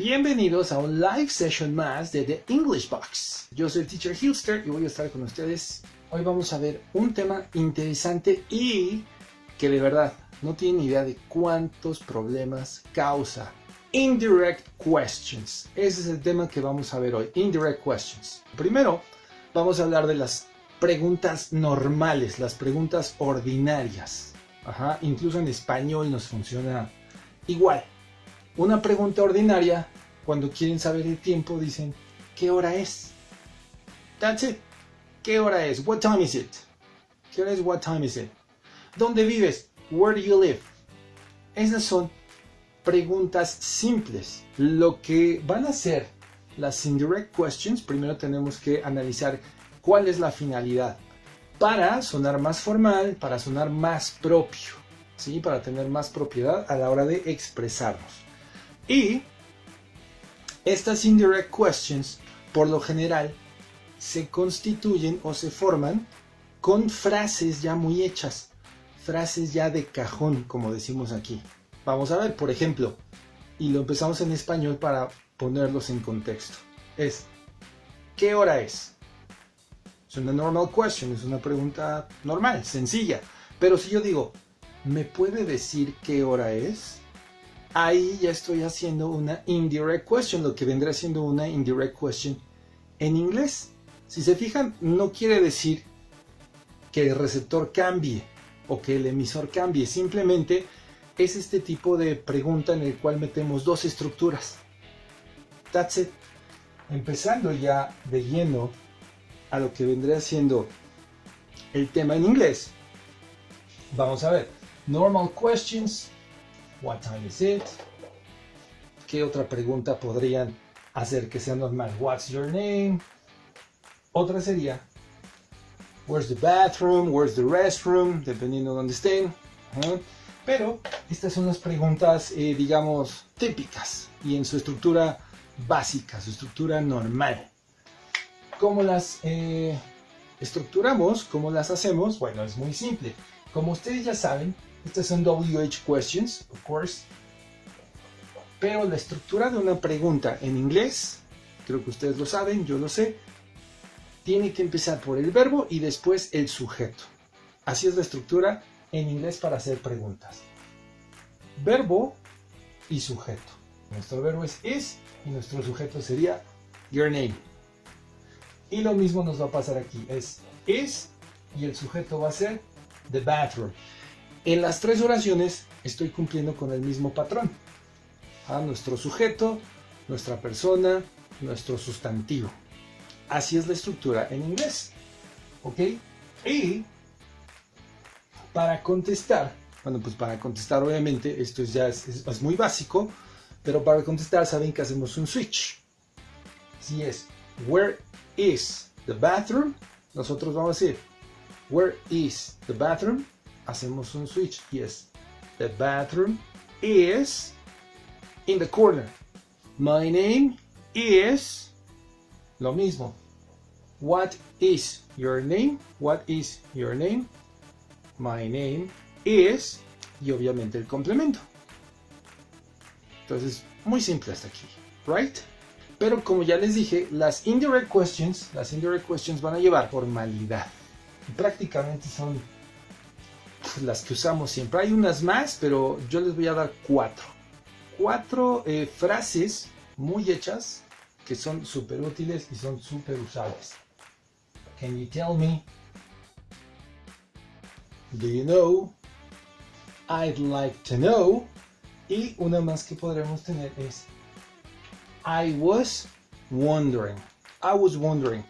Bienvenidos a un live session más de The English Box. Yo soy el Teacher Hilster y voy a estar con ustedes. Hoy vamos a ver un tema interesante y que de verdad no tienen idea de cuántos problemas causa. Indirect questions. Ese es el tema que vamos a ver hoy. Indirect questions. Primero, vamos a hablar de las preguntas normales, las preguntas ordinarias. Incluso en español nos funciona igual. Una pregunta ordinaria, cuando quieren saber el tiempo, dicen, ¿qué hora es? That's it. ¿Qué hora es? What time is it? ¿Qué hora es? What time is it? ¿Dónde vives? Where do you live? Esas son preguntas simples. Lo que van a ser las indirect questions, primero tenemos que analizar cuál es la finalidad para sonar más formal, para sonar más propio, ¿sí? Para tener más propiedad a la hora de expresarnos. Y estas indirect questions, por lo general, se constituyen o se forman con frases ya muy hechas, frases ya de cajón, como decimos aquí. Vamos a ver, por ejemplo, y lo empezamos en español para ponerlos en contexto. Es, ¿qué hora es? Es una normal question, es una pregunta normal, sencilla. Pero si yo digo, ¿me puede decir qué hora es? Ahí ya estoy haciendo una indirect question, lo que vendrá siendo una indirect question en inglés. Si se fijan, no quiere decir que el receptor cambie o que el emisor cambie. Simplemente es este tipo de pregunta en el cual metemos dos estructuras. That's it. Empezando ya de lleno a lo que vendrá siendo el tema en inglés. Vamos a ver. Normal questions. What time is it? ¿Qué otra pregunta podrían hacer que sea normal? What's your name? Otra sería, where's the bathroom? Where's the restroom? Dependiendo de dónde estén. Pero estas son las preguntas, digamos, típicas y en su estructura básica, su estructura normal. ¿Cómo las estructuramos? ¿Cómo las hacemos? Bueno, es muy simple. Como ustedes ya saben, estas son WH questions, of course. Pero la estructura de una pregunta en inglés, creo que ustedes lo saben, yo lo sé, tiene que empezar por el verbo y después el sujeto. Así es la estructura en inglés para hacer preguntas. Verbo y sujeto. Nuestro verbo es is y nuestro sujeto sería your name. Y lo mismo nos va a pasar aquí. Es is y el sujeto va a ser the bathroom. En las tres oraciones estoy cumpliendo con el mismo patrón. Nuestro sujeto, nuestra persona, nuestro sustantivo. Así es la estructura en inglés. ¿Ok? Y para contestar, para contestar obviamente, esto ya es muy básico, pero para contestar saben que hacemos un switch. Si es, where is the bathroom? Nosotros vamos a decir, where is the bathroom? Hacemos un switch y es the bathroom is in the corner. My name is lo mismo. What is your name? What is your name? My name is y obviamente el complemento. Entonces, muy simple hasta aquí, right? Pero como ya les dije, las indirect questions van a llevar formalidad. Prácticamente son las que usamos siempre. Hay unas más, pero yo les voy a dar cuatro frases muy hechas que son súper útiles y son súper usables. Can you tell me? Do you know? I'd like to know. Y una más que podremos tener es I was wondering. I was wondering.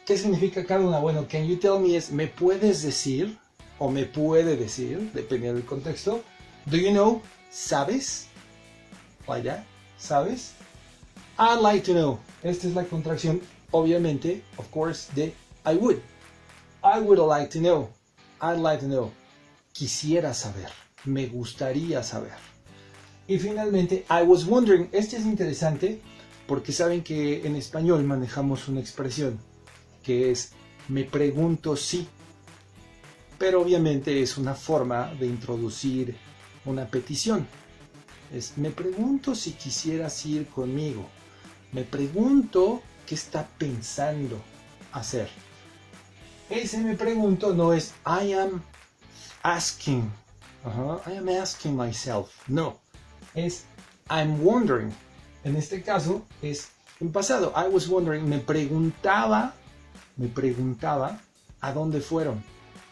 ¿Qué significa cada una? Bueno, can you tell me es ¿me puedes decir? O me puede decir, dependiendo del contexto. Do you know? ¿Sabes? Like that. ¿Sabes? I'd like to know. Esta es la contracción, obviamente, of course, de I would. I would like to know. I'd like to know. Quisiera saber. Me gustaría saber. Y finalmente, I was wondering. Este es interesante porque saben que en español manejamos una expresión que es me pregunto si. Pero obviamente es una forma de introducir una petición. Me pregunto si quisieras ir conmigo. Me pregunto qué está pensando hacer. Ese me pregunto no es I am asking. I am asking myself. No, es I'm wondering. En este caso es en pasado. I was wondering. Me preguntaba a dónde fueron.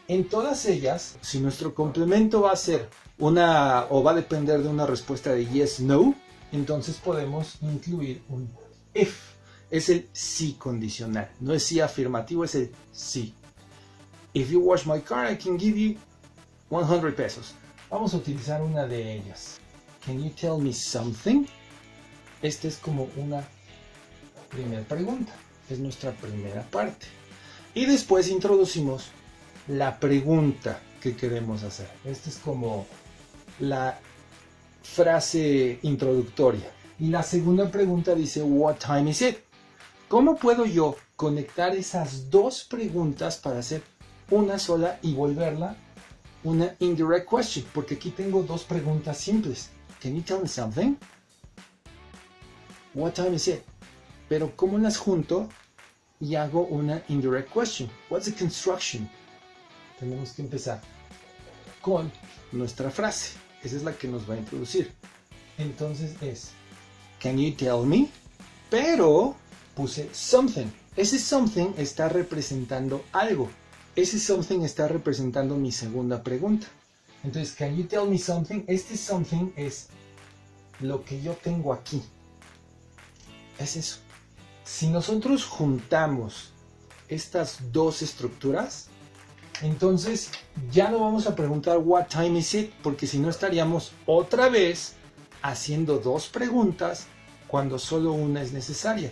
En todas ellas, si nuestro complemento va a ser una o va a depender de una respuesta de yes, no, entonces podemos incluir un if. Es el sí condicional. No es sí afirmativo, es el sí. If you wash my car, I can give you 100 pesos. Vamos a utilizar una de ellas. Can you tell me something? Esta es como una primera pregunta. Es nuestra primera parte. Y después introducimos la pregunta que queremos hacer. Esta es como la frase introductoria. Y la segunda pregunta dice, what time is it? ¿Cómo puedo yo conectar esas dos preguntas para hacer una sola y volverla una indirect question? Porque aquí tengo dos preguntas simples. Can you tell me something? What time is it? Pero ¿cómo las junto y hago una indirect question? What's the construction? Tenemos que empezar con nuestra frase. Esa es la que nos va a introducir. Entonces es, can you tell me? Pero puse something. Ese something está representando algo. Ese something está representando mi segunda pregunta. Entonces, can you tell me something? Este something es lo que yo tengo aquí. Es eso. Si nosotros juntamos estas dos estructuras, entonces ya no vamos a preguntar what time is it, porque si no estaríamos otra vez haciendo dos preguntas cuando solo una es necesaria.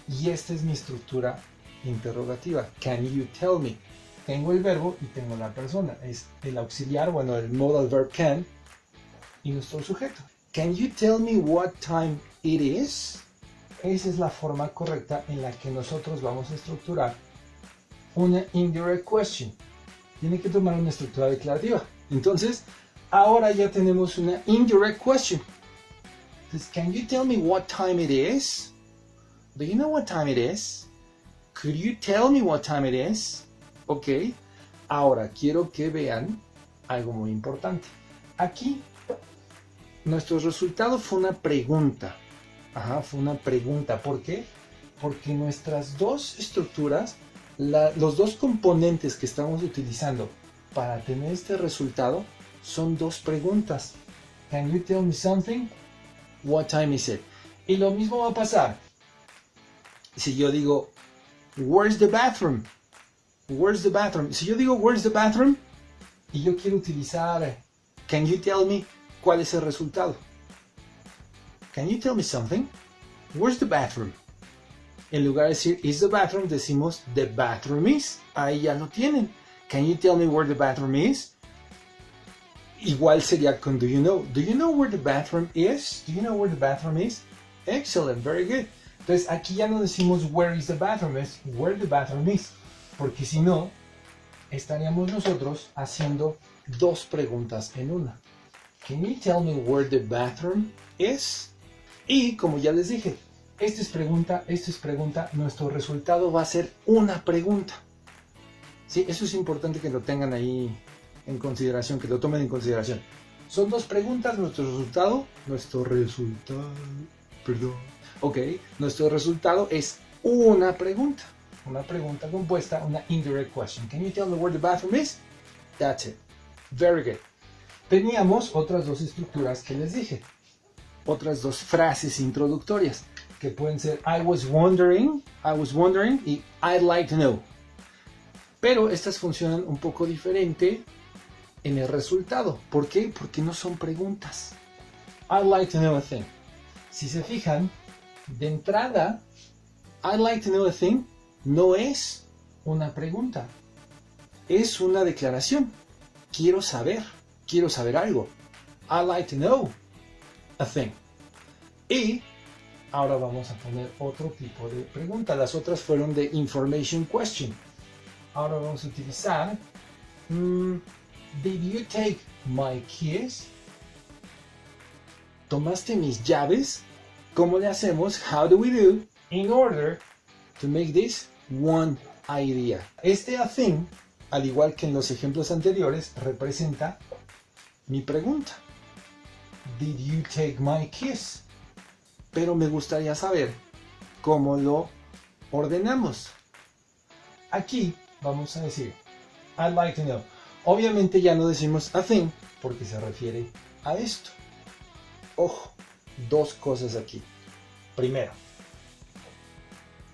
Y esta es mi estructura interrogativa. Can you tell me? Tengo el verbo y tengo la persona. Es el auxiliar, bueno, el modal verb can y nuestro sujeto. Can you tell me what time it is? Esa es la forma correcta en la que nosotros vamos a estructurar una indirect question. Tiene que tomar una estructura declarativa. Entonces, ahora ya tenemos una indirect question. Entonces, can you tell me what time it is? Do you know what time it is? Could you tell me what time it is? Ok. Ahora, quiero que vean algo muy importante. Aquí, nuestro resultado fue una pregunta. Fue una pregunta. ¿Por qué? Porque nuestras dos estructuras, los dos componentes que estamos utilizando para tener este resultado son dos preguntas. Can you tell me something? What time is it? Y lo mismo va a pasar si yo digo, where's the bathroom? Where's the bathroom? Si yo digo, where's the bathroom? Y yo quiero utilizar, can you tell me, ¿cuál es el resultado? Can you tell me something? Where's the bathroom? En lugar de decir, is the bathroom, decimos, the bathroom is. Ahí ya lo tienen. Can you tell me where the bathroom is? Igual sería con do you know. Do you know where the bathroom is? Do you know where the bathroom is? Excellent, very good. Entonces aquí ya no decimos where is the bathroom, es where the bathroom is. Porque si no, estaríamos nosotros haciendo dos preguntas en una. Can you tell me where the bathroom is? Y como ya les dije, esto es pregunta, nuestro resultado va a ser una pregunta. Sí, eso es importante que lo tengan ahí en consideración, que lo tomen en consideración. Son dos preguntas, nuestro resultado es una pregunta compuesta, una indirect question. Can you tell me where the bathroom is? That's it. Very good. Teníamos otras dos estructuras que les dije, otras dos frases introductorias, que pueden ser I was wondering y I'd like to know. Pero estas funcionan un poco diferente en el resultado. ¿Por qué? Porque no son preguntas. I'd like to know a thing. Si se fijan, de entrada, I'd like to know a thing no es una pregunta. Es una declaración. Quiero saber algo. I'd like to know a thing. Y ahora vamos a poner otro tipo de pregunta. Las otras fueron de information question. Ahora vamos a utilizar Did you take my keys? ¿tomaste mis llaves? ¿Cómo le hacemos? How do we do in order to make this one idea? Este a thing, al igual que en los ejemplos anteriores, representa mi pregunta. Did you take my kiss? Pero me gustaría saber cómo lo ordenamos. Aquí vamos a decir I'd like to know. Obviamente ya no decimos a thing porque se refiere a esto. Ojo, dos cosas aquí. Primero,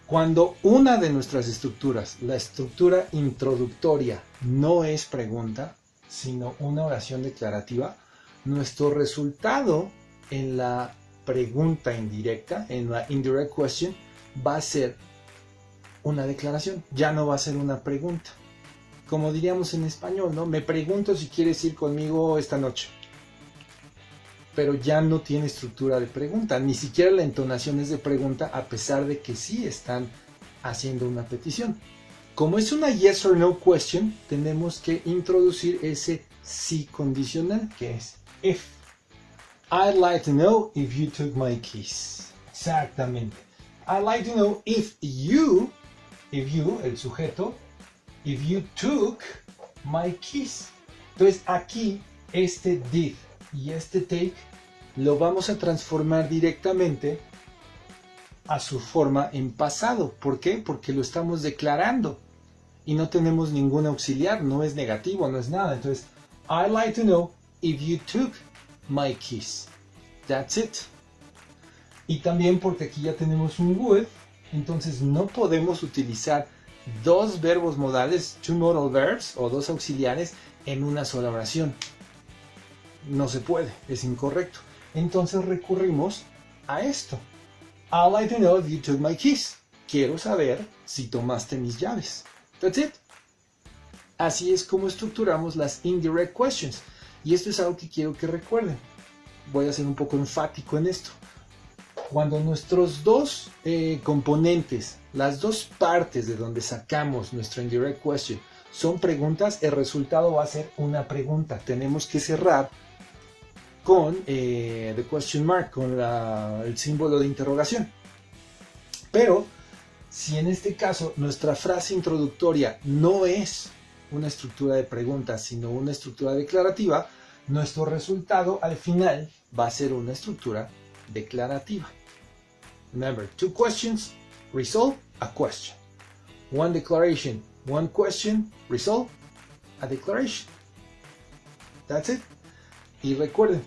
cuando una de nuestras estructuras, la estructura introductoria, no es pregunta, sino una oración declarativa, nuestro resultado en la pregunta indirecta, en la indirect question, va a ser una declaración, ya no va a ser una pregunta. Como diríamos en español, ¿no? Me pregunto si quieres ir conmigo esta noche. Pero ya no tiene estructura de pregunta, ni siquiera la entonación es de pregunta, a pesar de que sí están haciendo una petición. Como es una yes or no question, tenemos que introducir ese sí condicional, que es if. I'd like to know if you took my keys. Exactamente. I'd like to know if you, el sujeto, if you took my keys. Entonces aquí este did y este take lo vamos a transformar directamente a su forma en pasado. ¿Por qué? Porque lo estamos declarando y no tenemos ningún auxiliar, no es negativo, no es nada. Entonces, I'd like to know if you took my keys. That's it. Y también porque aquí ya tenemos un would, entonces no podemos utilizar dos verbos modales, two modal verbs o dos auxiliares en una sola oración. No se puede, es incorrecto. Entonces recurrimos a esto. I'd like to know if you took my keys. Quiero saber si tomaste mis llaves. That's it. Así es como estructuramos las indirect questions. Y esto es algo que quiero que recuerden. Voy a ser un poco enfático en esto. Cuando nuestros dos componentes, las dos partes de donde sacamos nuestra indirect question son preguntas, el resultado va a ser una pregunta. Tenemos que cerrar con the question mark, con el símbolo de interrogación. Pero si en este caso nuestra frase introductoria no es una estructura de preguntas, sino una estructura declarativa, nuestro resultado al final va a ser una estructura declarativa. Remember, two questions resolve a question. One declaration, one question resolve a declaration. That's it. Y recuerden,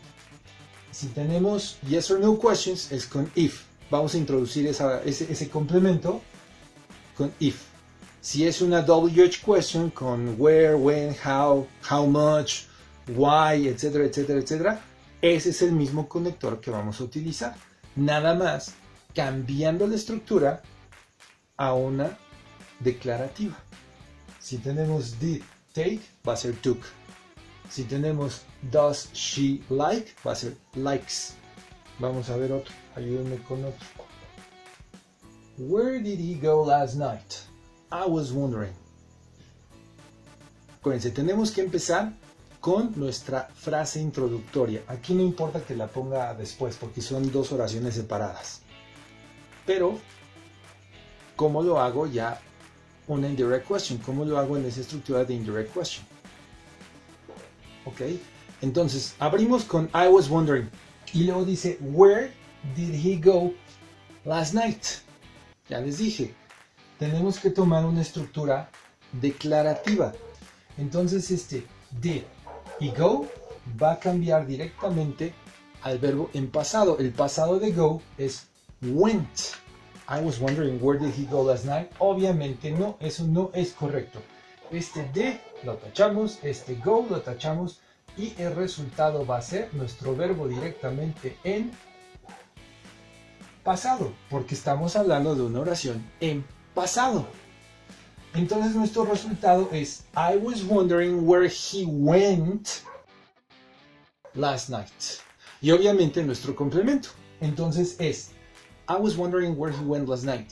si tenemos yes or no questions es con if. Vamos a introducir ese complemento con if. Si es una WH question con where, when, how much, why, etcétera, etcétera, etcétera, ese es el mismo conector que vamos a utilizar. Nada más cambiando la estructura a una declarativa. Si tenemos did take, va a ser took. Si tenemos does she like, va a ser likes. Vamos a ver otro. Ayúdenme con otro. Where did he go last night? I was wondering. Acuérdense, tenemos que empezar con nuestra frase introductoria. Aquí no importa que la ponga después porque son dos oraciones separadas. Pero, ¿cómo lo hago ya una indirect question? ¿Cómo lo hago en esa estructura de indirect question? Ok, entonces abrimos con I was wondering y luego dice where did he go last night. Ya les dije, tenemos que tomar una estructura declarativa. Entonces did y go va a cambiar directamente al verbo en pasado. El pasado de go es went. I was wondering where did he go last night. Obviamente no, eso no es correcto. Did lo tachamos, go lo tachamos y el resultado va a ser nuestro verbo directamente en pasado, porque estamos hablando de una oración en pasado. Entonces nuestro resultado es I was wondering where he went last night. Y obviamente nuestro complemento. Entonces es I was wondering where he went last night.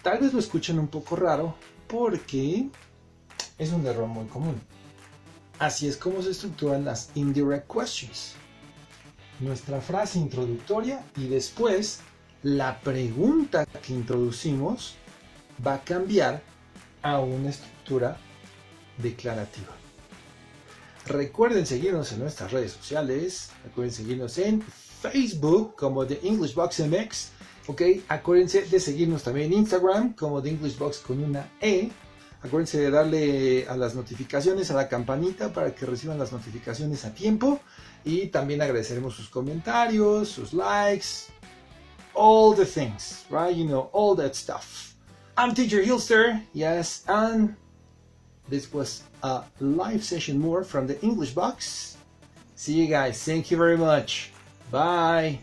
Tal vez lo escuchen un poco raro porque es un error muy común. Así es como se estructuran las indirect questions. nuestra frase introductoria y después la pregunta que introducimos va a cambiar a una estructura declarativa. Recuerden seguirnos en nuestras redes sociales. Recuerden seguirnos en Facebook como The English Box MX. Ok, acuérdense de seguirnos también en Instagram como The English Box con una E. Acuérdense de darle a las notificaciones, a la campanita para que reciban las notificaciones a tiempo. Y también agradeceremos sus comentarios, sus likes, all the things, right? You know, all that stuff. I'm Teacher Hilster, yes, and this was a live session more from the English Box. See you guys. Thank you very much. Bye.